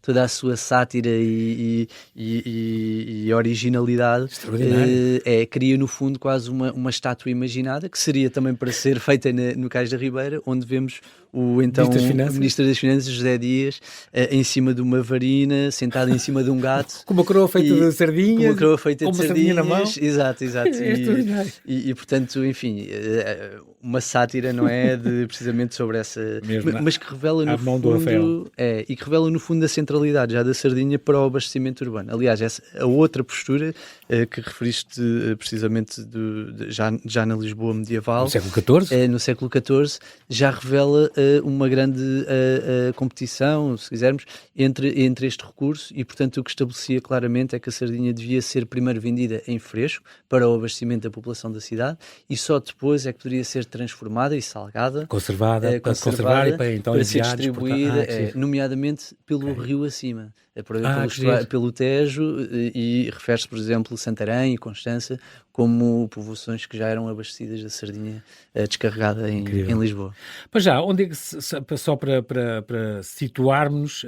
[SPEAKER 2] toda a sua sátira e originalidade, cria no fundo quase uma estátua imaginada, que seria também para ser feita no Cais da Ribeira, onde vemos o então Ministro das Finanças, José Dias, em cima de uma varina, sentado em cima de um gato.
[SPEAKER 3] Com uma coroa feita de sardinhas.
[SPEAKER 2] Com uma coroa feita de sardinhas.
[SPEAKER 3] Na mão.
[SPEAKER 2] Exato. E, portanto, enfim, uma sátira, não é? Precisamente sobre essa... Mas que revela no fundo... e que revela no fundo a centralidade já da sardinha para o abastecimento urbano. Aliás, a outra postura que referiste precisamente já na Lisboa medieval...
[SPEAKER 3] No século XIV?
[SPEAKER 2] No século XIV, já revela uma grande competição, se quisermos, entre este recurso e, portanto, o que estabelecia claramente é que a sardinha devia ser primeiro vendida em fresco para o abastecimento da população da cidade e só depois é que poderia ser transformada e salgada,
[SPEAKER 3] conservada para conservar e para então
[SPEAKER 2] para ser
[SPEAKER 3] enviar,
[SPEAKER 2] distribuída, nomeadamente pelo rio acima, pelo Tejo, e refere-se, por exemplo, Santarém e Constança como povoações que já eram abastecidas da sardinha descarregada em Lisboa.
[SPEAKER 3] Mas já, onde é que, só para situarmos...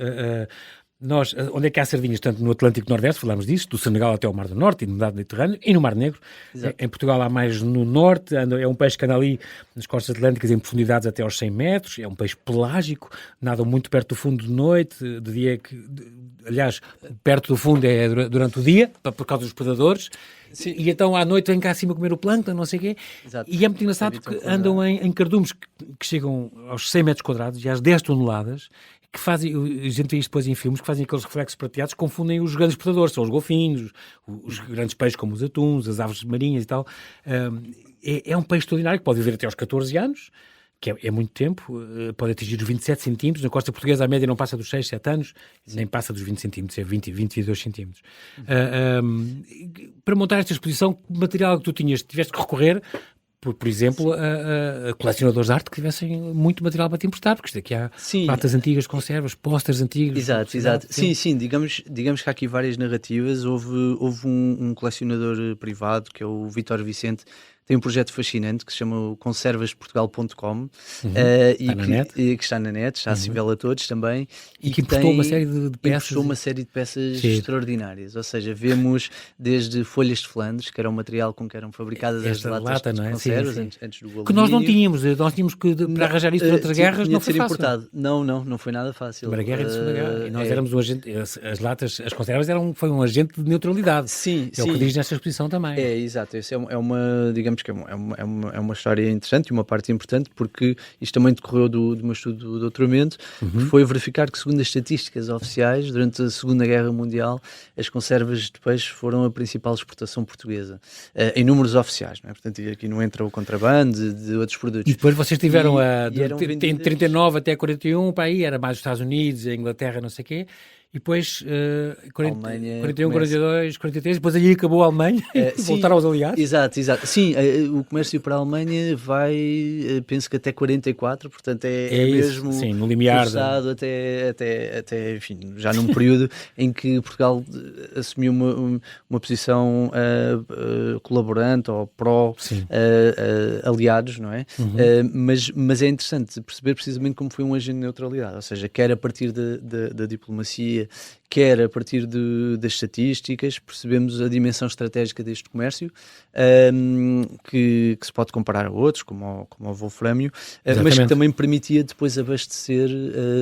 [SPEAKER 3] onde é que há sardinhas, tanto no Atlântico Nordeste, falámos disso, do Senegal até ao Mar do Norte, e no Mediterrâneo, e no Mar Negro. Em Portugal há mais no Norte, é um peixe que anda ali nas costas atlânticas em profundidades até aos 100 metros, é um peixe pelágico, nadam muito perto do fundo de noite, de dia, aliás, perto do fundo é durante o dia, por causa dos predadores. Sim. E então à noite vem cá acima comer o plâncton, não sei o quê. Exato. E é muito engraçado que andam em cardumes que chegam aos 100 metros quadrados e às 10 toneladas, que fazem, a gente vê isto depois em filmes, que fazem aqueles reflexos prateados, confundem os grandes predadores, são os golfinhos, os grandes peixes como os atuns, as aves marinhas e tal. É um peixe extraordinário que pode viver até aos 14 anos, que é muito tempo, pode atingir os 27 centímetros, na costa portuguesa a média não passa dos 6, 7 anos, nem passa dos 20 centímetros, é 22 centímetros. Para montar esta exposição, que material que tu tiveste que recorrer, por exemplo, a colecionadores de arte que tivessem muito material para te emprestar, porque isto aqui há latas antigas, conservas, pósteres antigos.
[SPEAKER 2] Exato. Sim, digamos que há aqui várias narrativas. Houve um colecionador privado, que é o Vítor Vicente, tem um projeto fascinante que se chama conservasportugal.com que está na net, está acessível a todos também.
[SPEAKER 3] E que emprestou uma série de peças.
[SPEAKER 2] Emprestou uma série de peças extraordinárias, ou seja, vemos desde folhas de Flandres, que era o material com que eram fabricadas as latas de conservas, antes do alumínio.
[SPEAKER 3] Que nós tínhamos que, para arranjar isso durante as guerras, não foi fácil.
[SPEAKER 2] Importado. Não foi nada fácil.
[SPEAKER 3] Primeira Guerra e Segunda Guerra. E nós éramos um agente, as latas, as conservas foi um agente de neutralidade.
[SPEAKER 2] Sim.
[SPEAKER 3] É o que diz nesta exposição também.
[SPEAKER 2] Exato. Isso é uma, digamos que é uma história interessante e uma parte importante, porque isto também decorreu do meu estudo do doutoramento, que foi verificar que, segundo as estatísticas oficiais, durante a Segunda Guerra Mundial, as conservas de peixe foram a principal exportação portuguesa, em números oficiais, não é? Portanto, aqui não entra o contrabando de outros produtos.
[SPEAKER 3] E depois vocês tiveram em 39 até 41, para aí, era mais os Estados Unidos, a Inglaterra, não sei o quê. E depois, 41, 42, 43, depois aí acabou a Alemanha e voltaram aos aliados.
[SPEAKER 2] Exato. Sim, o comércio para a Alemanha vai, penso que até 44, portanto é mesmo
[SPEAKER 3] no limiar
[SPEAKER 2] forçado até, enfim, já num período em que Portugal assumiu uma posição colaborante ou pró-aliados, não é? Mas é interessante perceber precisamente como foi um agente de neutralidade, ou seja, quer a partir da diplomacia, quer a partir das estatísticas, percebemos a dimensão estratégica deste comércio, que se pode comparar a outros, como o wolframio, mas que também permitia depois abastecer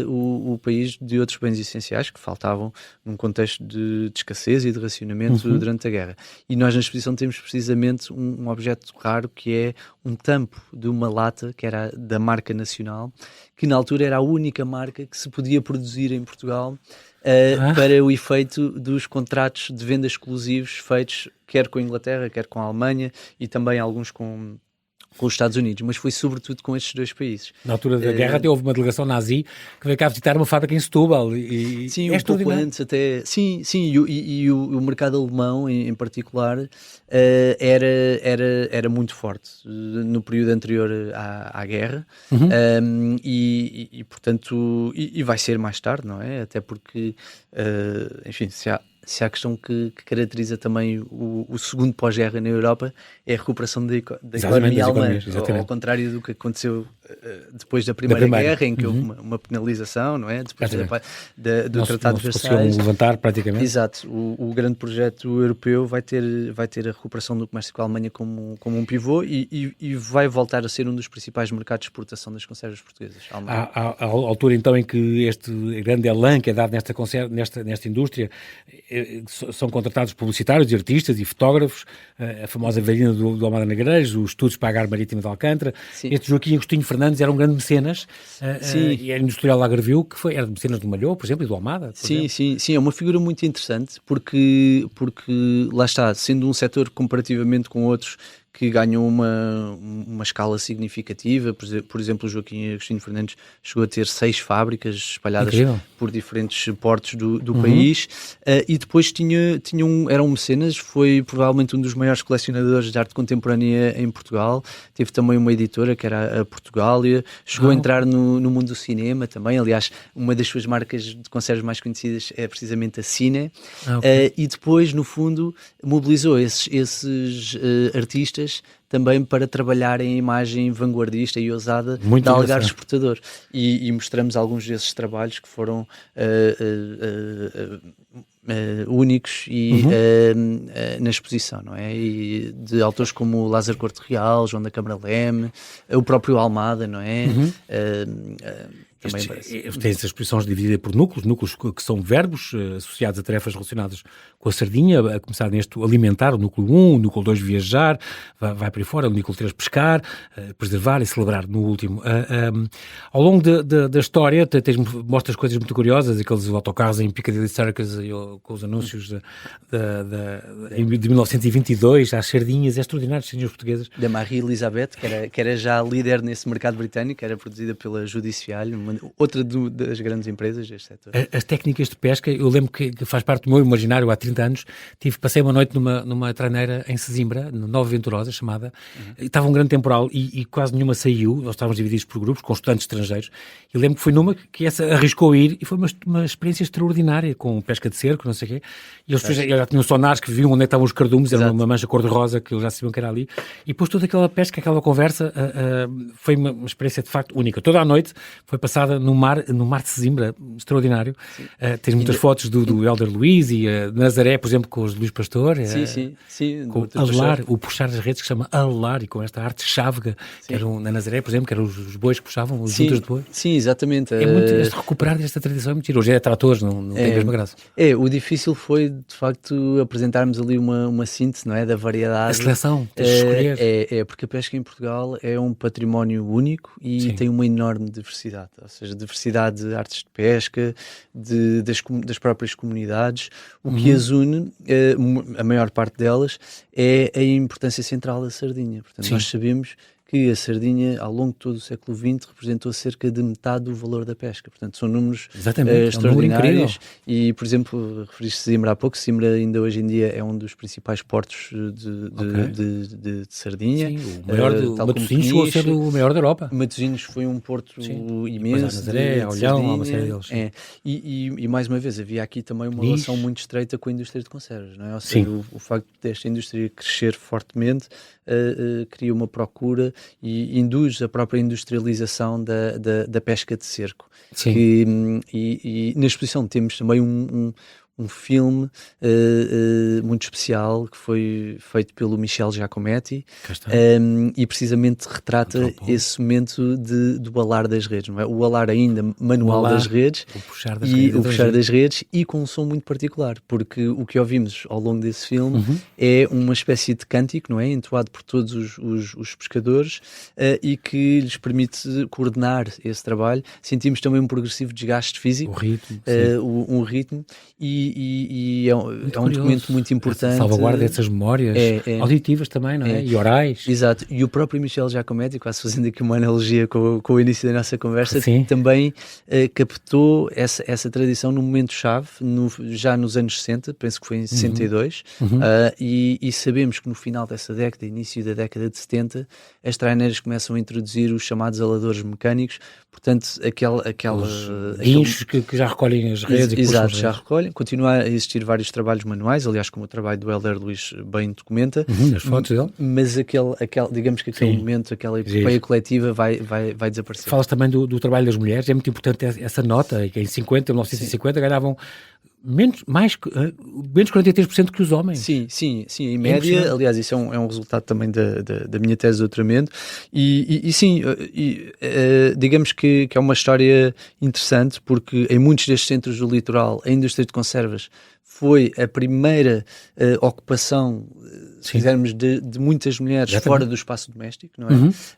[SPEAKER 2] o país de outros bens essenciais que faltavam num contexto de escassez e de racionamento durante a guerra. E nós na exposição temos precisamente um objeto raro, que é um tampo de uma lata, que era da marca nacional, que na altura era a única marca que se podia produzir em Portugal, para o efeito dos contratos de venda exclusivos feitos quer com a Inglaterra, quer com a Alemanha e também alguns com os Estados Unidos, mas foi sobretudo com estes dois países.
[SPEAKER 3] Na altura da guerra até houve uma delegação nazi que veio cá visitar uma fábrica em Setúbal.
[SPEAKER 2] Sim, um pouco antes até. Sim, e o mercado alemão em particular era muito forte no período anterior à guerra, e portanto, e vai ser mais tarde, não é? Até porque, enfim, se há a questão que caracteriza também o segundo pós-guerra na Europa, é a recuperação da economia alemã, ao contrário do que aconteceu depois da Primeira Guerra, em que houve uma penalização, não é? Depois do Tratado de Versalhes.
[SPEAKER 3] Levantar praticamente.
[SPEAKER 2] Exato. O grande projeto europeu vai ter a recuperação do comércio com a Alemanha como um pivô e vai voltar a ser um dos principais mercados de exportação das conservas portuguesas.
[SPEAKER 3] À altura então em que este grande elan que é dado nesta indústria, são contratados publicitários e artistas e fotógrafos, a famosa velhinha do Almada Negreiros, os estudos para a Gar Marítima de Alcântara. Sim. Este Joaquim Agostinho Fernandes era um grande mecenas, e era industrial Algarvio, que era mecenas do Malhou, por exemplo, e do Almada.
[SPEAKER 2] Sim, é uma figura muito interessante, porque lá está, sendo um setor comparativamente com outros que ganham uma escala significativa. Por exemplo, o Joaquim Agostinho Fernandes chegou a ter 6 fábricas espalhadas por diferentes portos do país, e depois eram mecenas, foi provavelmente um dos maiores colecionadores de arte contemporânea em Portugal, teve também uma editora que era a Portugália, chegou a entrar no mundo do cinema também, aliás, uma das suas marcas de conservas mais conhecidas é precisamente a Cine, e depois, no fundo, mobilizou esses artistas também para trabalhar em imagem vanguardista e ousada de Algarve exportador. E mostramos alguns desses trabalhos que foram únicos e na exposição, não é? E de autores como Lázaro Corte Real, João da Câmara Leme, o próprio Almada, não é?
[SPEAKER 3] Tem essas exposições divididas por núcleos que são verbos associados a tarefas relacionadas com a sardinha, a começar neste alimentar, o núcleo 1, o núcleo 2 viajar, vai para aí fora, o núcleo 3 pescar, preservar e celebrar no último. Ao longo da história mostras coisas muito curiosas, aqueles autocarros em Piccadilly Circus com os anúncios de 1922, às sardinhas, extraordinárias sardinhas portuguesas.
[SPEAKER 2] Da Marie Elisabeth, que era já líder nesse mercado britânico, era produzida pela Judicial, outra das grandes empresas deste setor.
[SPEAKER 3] As técnicas de pesca, eu lembro que faz parte do meu imaginário há 30 anos, passei uma noite numa traineira em Sesimbra, Nova Venturosa, chamada, estava um grande temporal e quase nenhuma saiu, nós estávamos divididos por grupos, com estudantes estrangeiros, e lembro que foi numa que essa arriscou ir, e foi uma experiência extraordinária, com pesca de cerco, não sei o quê, e eles já tinham sonares que viam onde estavam os cardumes, era uma mancha cor-de-rosa, que eles já sabiam que era ali, e depois toda aquela pesca, aquela conversa, foi uma experiência de facto única. Toda a noite foi passada no mar de Sesimbra, extraordinário. Tens muitas fotos do Helder Luiz e Nazaré, por exemplo, com os Luís Pastor.
[SPEAKER 2] Sim.
[SPEAKER 3] Com o puxar das redes, que se chama alar, e com esta arte chávega, que eram na Nazaré, por exemplo, que eram os bois que puxavam, os juntas de boi.
[SPEAKER 2] Sim, exatamente.
[SPEAKER 3] Recuperar desta tradição é muito giro. Hoje é tratores, não tem a mesma graça.
[SPEAKER 2] O difícil foi, de facto, apresentarmos ali uma síntese, não é, da variedade.
[SPEAKER 3] A seleção, tens de escolher.
[SPEAKER 2] Porque a pesca em Portugal é um património único e tem uma enorme diversidade, ou seja, diversidade de artes de pesca, das próprias comunidades. O que as une, a maior parte delas, é a importância central da sardinha. Portanto, nós sabemos que a sardinha, ao longo de todo o século XX, representou cerca de metade do valor da pesca. Portanto, são números extraordinários. E, por exemplo, referiste Sesimbra há pouco. Sesimbra ainda hoje em dia é um dos principais portos de sardinha.
[SPEAKER 3] Sim, o maior Matosinhos chegou a ser o maior da Europa.
[SPEAKER 2] Matosinhos foi um porto imenso.
[SPEAKER 3] A Nazaré, a Olhão, há uma série deles.
[SPEAKER 2] E mais uma vez, havia aqui também uma relação muito estreita com a indústria de conservas, não é? Ou seja, o facto desta indústria crescer fortemente cria uma procura e induz a própria industrialização da pesca de cerco. E na exposição temos também um filme muito especial que foi feito pelo Michel Giacometti e precisamente retrata esse momento do alar das redes, não é? O alar ainda manual das redes, o puxar das redes e com um som muito particular, porque o que ouvimos ao longo desse filme é uma espécie de cântico, não é? Entoado por todos os pescadores e que lhes permite coordenar esse trabalho. Sentimos também um progressivo desgaste físico, um ritmo e é um documento muito importante.
[SPEAKER 3] Salvaguarda essas memórias auditivas também, não é? E orais.
[SPEAKER 2] Exato. E o próprio Michel Giacometti, quase fazendo aqui uma analogia com o início da nossa conversa, também captou essa tradição num momento-chave, já nos anos 60, penso que foi em 62, e sabemos que no final dessa década, início da década de 70, as traineiras começam a introduzir os chamados aladores mecânicos, portanto, aqueles
[SPEAKER 3] guinchos que já recolhem as redes.
[SPEAKER 2] Exato, já recolhem. Continua a existir vários trabalhos manuais, aliás, como o trabalho do Helder Luiz bem documenta.
[SPEAKER 3] Nas fotos dele.
[SPEAKER 2] Mas digamos que aquele momento, aquela epopeia coletiva vai desaparecer.
[SPEAKER 3] Falas também do trabalho das mulheres, é muito importante essa nota, que em 1950 ganhavam menos 43% que os homens.
[SPEAKER 2] Sim, em média, aliás, isso é um resultado também da minha tese de doutoramento, digamos que é uma história interessante, porque em muitos destes centros do litoral, a indústria de conservas foi a primeira ocupação, se quisermos, de muitas mulheres fora do espaço doméstico, não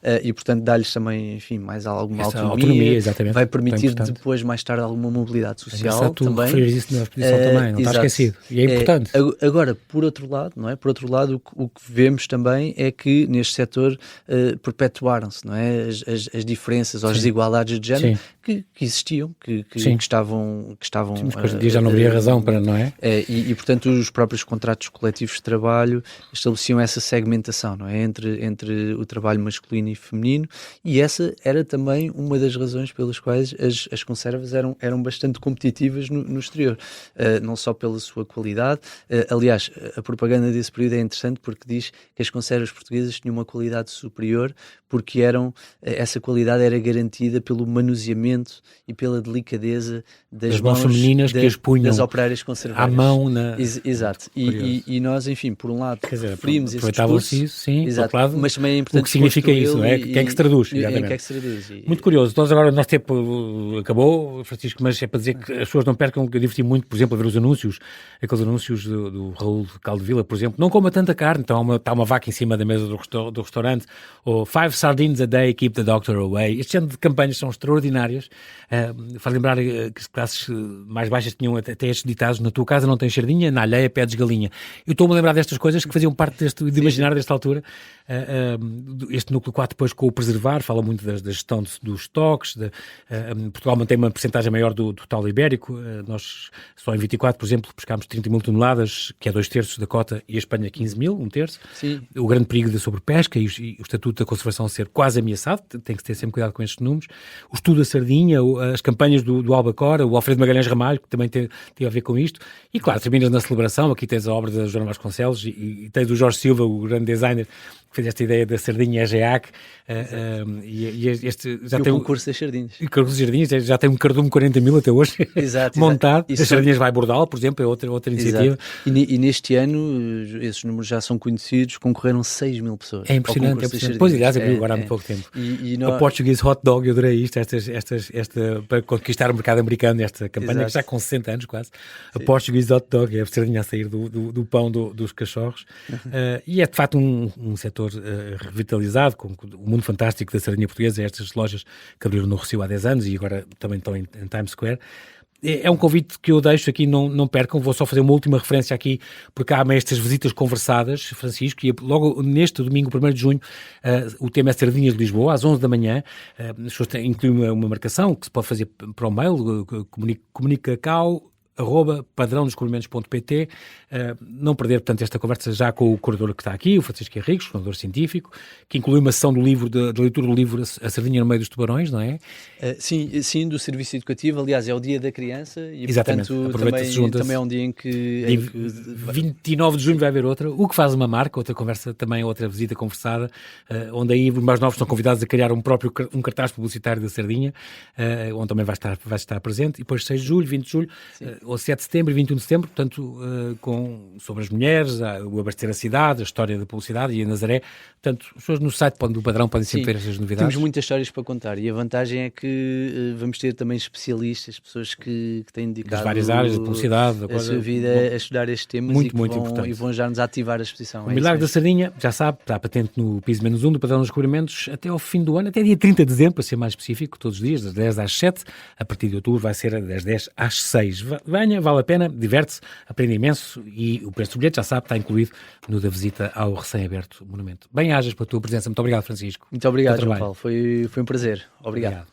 [SPEAKER 2] é? E, portanto, dá-lhes também, enfim, mais alguma autonomia, vai permitir depois, mais tarde, alguma mobilidade social também.
[SPEAKER 3] Referires isso na exposição também, não está esquecido. E é importante.
[SPEAKER 2] Agora, por outro lado, não é? Por outro lado, o que vemos também é que neste setor perpetuaram-se, não é? As diferenças ou as desigualdades de género, que existiam, que estavam
[SPEAKER 3] Sim, mas hoje em dia já não haveria razão para, não é?
[SPEAKER 2] E, portanto, os próprios contratos coletivos de trabalho estabeleciam essa segmentação, não é? Entre o trabalho masculino e feminino, e essa era também uma das razões pelas quais as conservas eram bastante competitivas no exterior, não só pela sua qualidade. Aliás, a propaganda desse período é interessante porque diz que as conservas portuguesas tinham uma qualidade superior porque essa qualidade era garantida pelo manuseamento e pela delicadeza das mãos
[SPEAKER 3] femininas que as punham
[SPEAKER 2] das operárias conservadoras.
[SPEAKER 3] À mão.
[SPEAKER 2] Exato. E nós, enfim, por um lado, referimos esse
[SPEAKER 3] discurso,
[SPEAKER 2] isso,
[SPEAKER 3] sim,
[SPEAKER 2] exato,
[SPEAKER 3] lado,
[SPEAKER 2] mas também é importante
[SPEAKER 3] o que significa isso, não é? Quem é que se traduz? Muito curioso. Nós agora, o nosso tempo acabou, Francisco, mas é para dizer que as pessoas não percam, que eu diverti muito, por exemplo, a ver os anúncios, aqueles anúncios do Raul Caldevila, por exemplo, não coma tanta carne, então está uma vaca em cima da mesa do restaurante, ou 5 sardines a day, keep the doctor away. Este género de campanhas são extraordinárias. Faz lembrar que as classes mais baixas tinham até estes ditados: na tua casa não tens sardinha, na alheia pedes galinha. Eu estou-me a lembrar destas coisas que faziam parte de imaginar desta altura. Este núcleo 4 depois com o preservar, fala muito da gestão dos estoques. Portugal mantém uma percentagem maior do total ibérico. Nós só em 24, por exemplo, pescámos 30 mil toneladas, que é 2/3 da cota, e a Espanha 15 mil, 1/3.
[SPEAKER 2] Sim.
[SPEAKER 3] O grande perigo da sobrepesca e o estatuto da conservação ser quase ameaçado, tem que ter sempre cuidado com estes números. O estudo da sardinha, as campanhas do Albacora, o Alfredo Magalhães Ramalho, que também tem a ver com isto. E claro, terminas na celebração, aqui tens a obra da Joana Vasconcelos e tens o Jorge Silva, o grande designer, que fez esta ideia da sardinha EGEAC.
[SPEAKER 2] Já tem o concurso das sardinhas.
[SPEAKER 3] O concurso das sardinhas já tem um cardume 40 mil até hoje.
[SPEAKER 2] Exato,
[SPEAKER 3] montado. As sardinhas vai Bordal, por exemplo, é outra iniciativa.
[SPEAKER 2] E neste ano, esses números já são conhecidos, concorreram 6 mil pessoas.
[SPEAKER 3] É impressionante. Pois, aliás, abriu agora há muito pouco tempo. A Portuguese Hot Dog, eu adorei isto, para conquistar o mercado americano, esta campanha, que já com 60 anos quase. Sim. A Portuguese Hot Dog, é a sardinha a sair do pão dos cachorros. E é de facto um setor revitalizado, com o mundo fantástico da sardinha portuguesa, estas lojas que abriram no Rossio há 10 anos e agora também estão em Times Square. É um convite que eu deixo aqui, não percam. Vou só fazer uma última referência aqui, porque há estas visitas conversadas, Francisco, e logo neste domingo, 1º de junho, o tema é Sardinhas de Lisboa, às 11 da manhã. As pessoas incluem uma marcação que se pode fazer para o mail, comunicacau@padrãodescobrimentos.pt. Não perder, portanto, esta conversa já com o curador que está aqui, o Francisco Henriques, curador científico, que inclui uma sessão da leitura do livro A Sardinha no Meio dos Tubarões, não é?
[SPEAKER 2] Sim, do serviço educativo. Aliás, é o dia da criança e,
[SPEAKER 3] exatamente,
[SPEAKER 2] portanto, também é um dia em que...
[SPEAKER 3] 29 de junho vai haver outra, o que faz uma marca, outra conversa também, outra visita conversada, onde aí os mais novos são convidados a criar um cartaz publicitário da Sardinha, onde também vai estar presente, e depois 6 de julho, 20 de julho, ou 7 de setembro e 21 de setembro, portanto, sobre as mulheres, o abastecer a cidade, a história da publicidade e a Nazaré. Portanto, as pessoas no site do Padrão podem sempre ver essas novidades.
[SPEAKER 2] Temos muitas histórias para contar e a vantagem é que vamos ter também especialistas, pessoas que têm dedicado
[SPEAKER 3] das várias áreas de publicidade,
[SPEAKER 2] a sua vida a estudar estes temas
[SPEAKER 3] muito importante.
[SPEAKER 2] E vão já-nos ativar a exposição.
[SPEAKER 3] O Milagre da Sardinha, já sabe, está patente no piso -1 do Padrão dos Descobrimentos até ao fim do ano, até dia 30 de dezembro, para ser mais específico, todos os dias, das 10 às 7, a partir de outubro vai ser das 10 às 6. Venha, vale a pena, diverte-se, aprende imenso e o preço do bilhete, já sabe, está incluído no da visita ao recém-aberto monumento. Bem-ajas pela tua presença. Muito obrigado, Francisco.
[SPEAKER 2] Muito obrigado, João Paulo. Foi um prazer. Obrigado.